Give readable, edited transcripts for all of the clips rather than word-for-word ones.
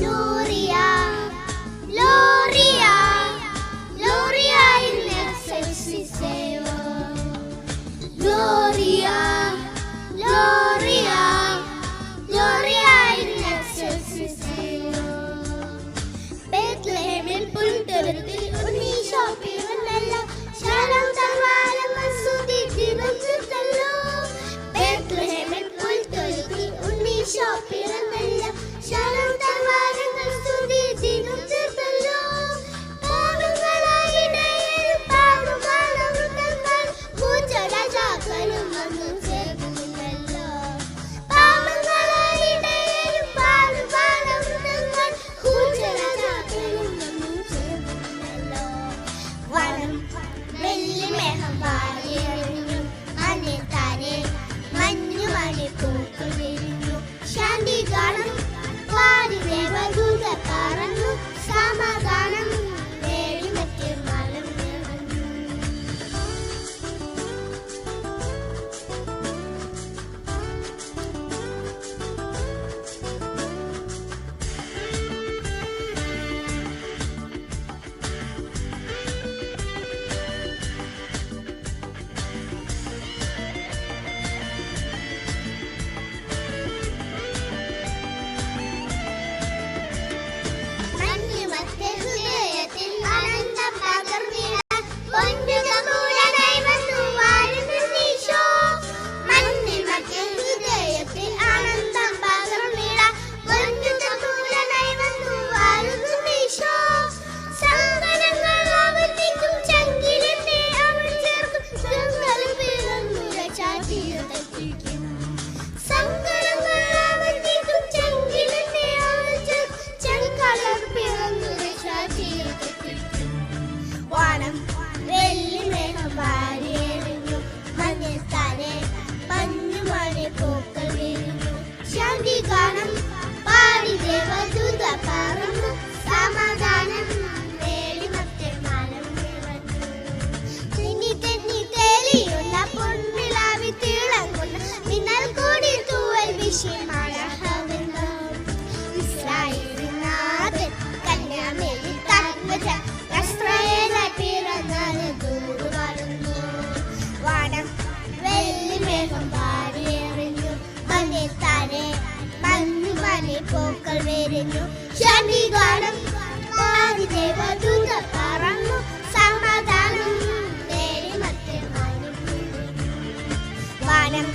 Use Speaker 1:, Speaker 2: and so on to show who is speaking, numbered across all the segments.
Speaker 1: Gloria, Gloria, Gloria in excelsis Deo. Gloria, Gloria, Gloria in excelsis Deo. ബേത്ലഹേമിൽ പുൽത്തൊഴുത്തിൽ ഉണ്ണീശോ പിറന്നല്ലോ, ശരണം തരുവാനും സ്തുതിച്ചിരുന്നല്ലോ. ബേത്ലഹേമിൽ പുൽത്തൊഴുത്തിൽ ഉണ്ണീശോ പിറന്നല്ലോ, ശരണം തരുവാനും സ്തുതിച്ചിരുന്നല്ലോ. പാവങ്ങളായ ഇടയരും പാടുവാൻ അമൃതങ്ങൾ പൂച്ചരാജാക്കളും വന്നു ചേർന്നല്ലോ. പാവങ്ങളായ ഇടയരും പാടുവാൻ അമൃതങ്ങൾ പൂച്ചരാജാക്കളും വന്നു ചേർന്നല്ലോ. വനം വെള്ളിമേഘം വാരിയെറിഞ്ഞു, മണ്ണിൽ താനെ മഞ്ഞുമണി പൂക്കൾ വിരിഞ്ഞു. ശാന്തിഗാനം പാടി ദേവദൂതർ പറന്നു, സമാധാനം നേടി മറ്റേ മലം നിറഞ്ഞു. മഞ്ഞുമത്തെ ഹൃദയത്തിൽ ആനന്ദം പകർന്നിടാൻ പൊന്നുതമ്പുരാനായി വന്നു വാഴുന്നീശോ. മഞ്ഞുമത്തെ ഹൃദയത്തിൽ ആനന്ദം പകർന്നിടാൻ പൊന്നുതമ്പുരാനായി വന്നു വാഴുന്നീശോ. സങ്കടങ്ങൾ അവൻ നീക്കും, ചങ്കിലെന്നെ അവൻ ചേർക്കും, ചങ്ങല പിറന്നു രക്ഷാതീരത്തിരിക്കും. സങ്കടങ്ങൾ അവൻ നീക്കും, ചങ്കിലെന്നെ അവൻ ചേർക്കും, ചങ്ങല പിറന്നു രക്ഷാതീരത്തിരിക്കും. വാനം വെള്ളിമേഘം വാരിയെറിഞ്ഞു, മഞ്ഞിൽ താനെ മഞ്ഞുമണി പൂക്കൾ വിരിഞ്ഞു. ശാന്തിഗാനം പാടി ദേവദൂതർ പറന്നു, സമാധാനം നേടി മറ്റേ മനം നിറഞ്ഞു. തെന്നി തെന്നി തെളിയുന്ന പൊൻനിലാവിൽ തിളങ്ങുന്ന മിന്നൽ കൂടി തൂവൽ വീശി മഴഹവെന്നു. ഇസ്രായേലിൻ നാഥൻ കന്യാമേരി തന്മജൻ നസ്രയേലായി പിറന്നത് ദൂത് വളർന്നു. വാനം വെള്ളിമേഘം വാരിയെറിഞ്ഞു, മണ്ണിൽ താനെ മഞ്ഞുമണി പൂക്കൾ വിരിഞ്ഞു. ശാന്തിഗാനം പാടി ദേവദൂതർ പറന്നു, സമാധാനം നേടി മറ്റേ മനം നിറഞ്ഞു. വാനം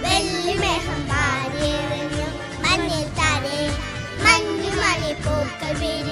Speaker 1: വെള്ളിമേഘം വാരിയെറിഞ്ഞു, മണ്ണിൽ താനെ മഞ്ഞുമണി പൂക്കൾ വിരിഞ്ഞു.